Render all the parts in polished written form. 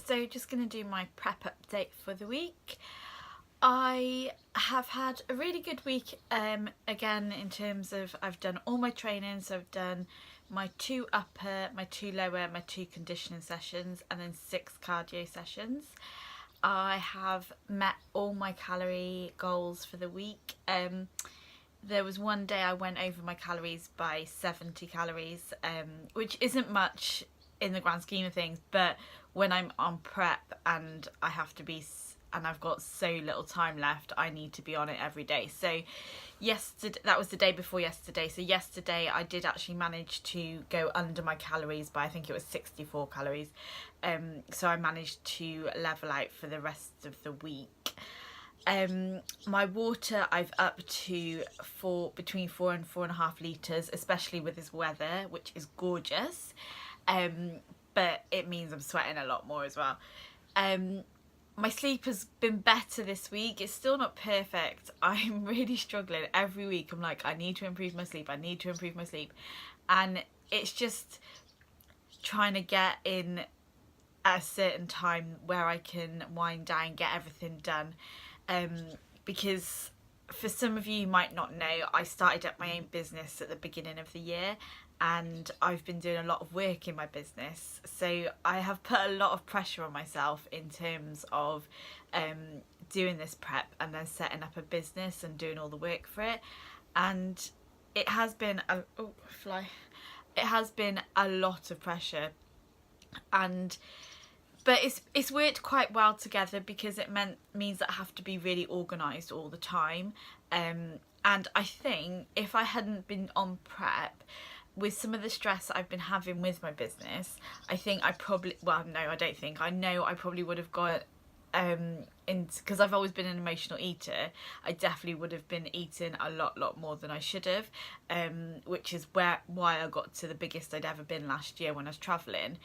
So just going to do my prep update for the week. I have had a really good week again in terms of I've done all my training. So I've done my 2 upper, my 2 lower, my 2 conditioning sessions, and then 6 cardio sessions. I have met all my calorie goals for the week. There was one day I went over my calories by 70 calories, which isn't much in the grand scheme of things, but when I'm on prep and I have to be, and I've got so little time left, I need to be on it every day. So yesterday, that was the day before yesterday, so yesterday I did actually manage to go under my calories by, I think it was 64 calories. So I managed to level out for the rest of the week. My water I've upped to between 4 and 4.5 litres, especially with this weather, which is gorgeous. But it means I'm sweating a lot more as well. My sleep has been better this week. It's still not perfect. I'm really struggling. Every week I'm like, I need to improve my sleep. I need to improve my sleep. And it's just trying to get in at a certain time where I can wind down, get everything done. Because for some of you might not know, I started up my own business at the beginning of the year, and I've been doing a lot of work in my business, so I have put a lot of pressure on myself in terms of doing this prep and then setting up a business and doing all the work for it. And it has been it has been a lot of pressure, but it's worked quite well together because it means that I have to be really organised all the time. And I think if I hadn't been on prep, with some of the stress that I've been having with my business, I think I probably, well, no, I don't think, I know I probably would have got because I've always been an emotional eater. I definitely would have been eating a lot more than I should have, which is why I got to the biggest I'd ever been last year when I was travelling.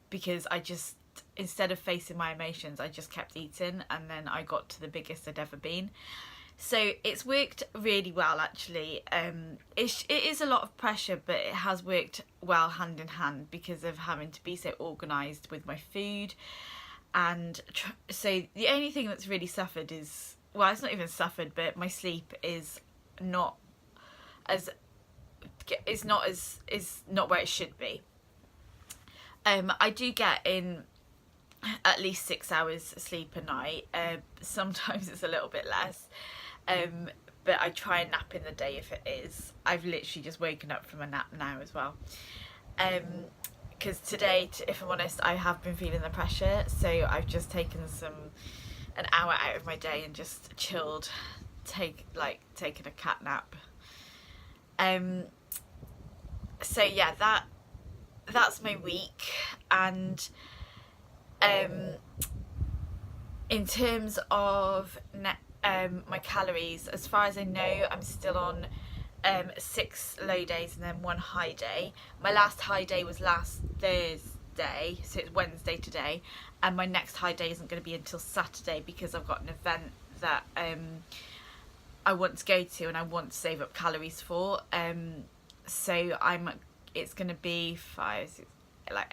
Because I just, instead of facing my emotions, I just kept eating, and then I got to the biggest I'd ever been. So it's worked really well, actually. It is a lot of pressure, but it has worked well hand in hand because of having to be so organised with my food. And so the only thing that's really suffered is, well, it's not even suffered, but my sleep is not where it should be. I do get in at least 6 hours sleep a night. Sometimes it's a little bit less, but I try and nap in the day if it is. I've literally just woken up from a nap now as well. Because today, if I'm honest, I have been feeling the pressure, so I've just taken an hour out of my day and just chilled, taken a cat nap. So yeah, that's my week. And in terms of my calories, as far as I know, I'm still on 6 low days and then 1 high day. My last high day was last Thursday, so it's Wednesday today, and my next high day isn't going to be until Saturday because I've got an event that I want to go to and I want to save up calories for. So it's going to be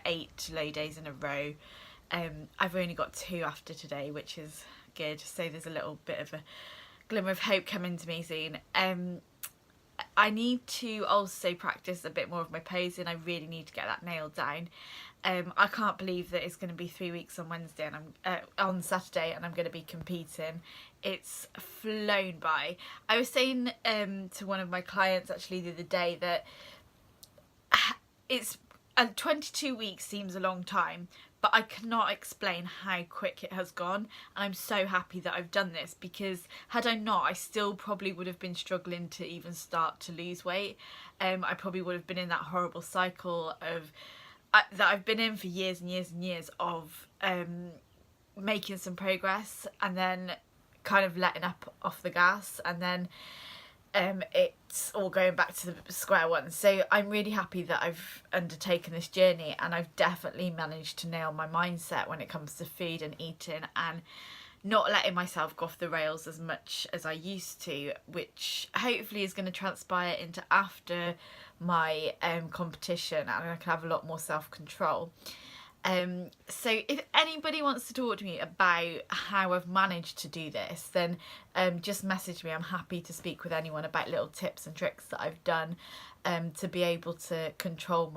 8 low days in a row. I've only got 2 after today, which is good, so there's a little bit of a glimmer of hope coming to me soon. I need to also practice a bit more of my posing. I really need to get that nailed down. I can't believe that it's going to be 3 weeks on Wednesday and I'm on Saturday and I'm going to be competing. It's flown by. I was saying to one of my clients actually the other day that it's 22 weeks seems a long time, but I cannot explain how quick it has gone. And I'm so happy that I've done this, because had I not, I still probably would have been struggling to even start to lose weight. I probably would have been in that horrible cycle of that I've been in for years and years and years of making some progress and then kind of letting up off the gas, and then it's all going back to the square one. So I'm really happy that I've undertaken this journey, and I've definitely managed to nail my mindset when it comes to food and eating, and not letting myself go off the rails as much as I used to, which hopefully is going to transpire into after my competition, and I can have a lot more self-control. So if anybody wants to talk to me about how I've managed to do this, then just message me. I'm happy to speak with anyone about little tips and tricks that I've done to be able to control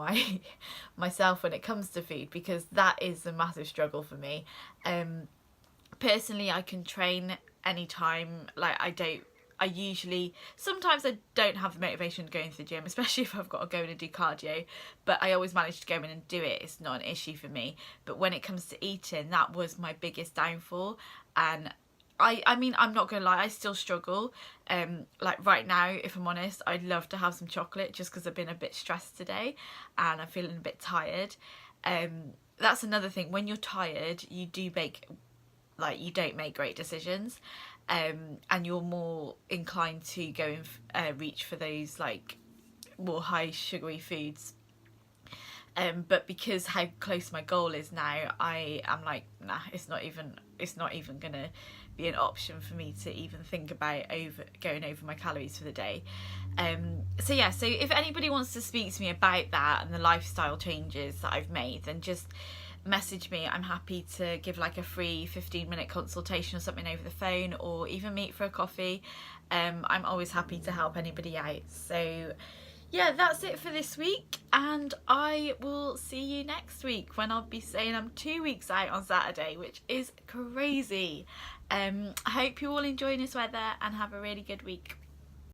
myself when it comes to food, because that is a massive struggle for me. Personally, I can train anytime. Like, sometimes I don't have the motivation to go into the gym, especially if I've got to go in and do cardio, but I always manage to go in and do it. It's not an issue for me. But when it comes to eating, that was my biggest downfall. And I mean, I'm not gonna lie, I still struggle. Like right now, if I'm honest, I'd love to have some chocolate just because I've been a bit stressed today and I'm feeling a bit tired. That's another thing. When you're tired, you don't make great decisions, and you're more inclined to go and reach for those like more high sugary foods. But because how close my goal is now, I am like, nah, it's not even gonna be an option for me to even think about going over my calories for the day. So yeah, so if anybody wants to speak to me about that and the lifestyle changes that I've made, then just message me. I'm happy to give like a free 15-minute consultation or something over the phone, or even meet for a coffee. I'm always happy to help anybody out. So yeah, that's it for this week, and I will see you next week when I'll be saying I'm 2 weeks out on Saturday, which is crazy. I hope you all enjoy this weather and have a really good week.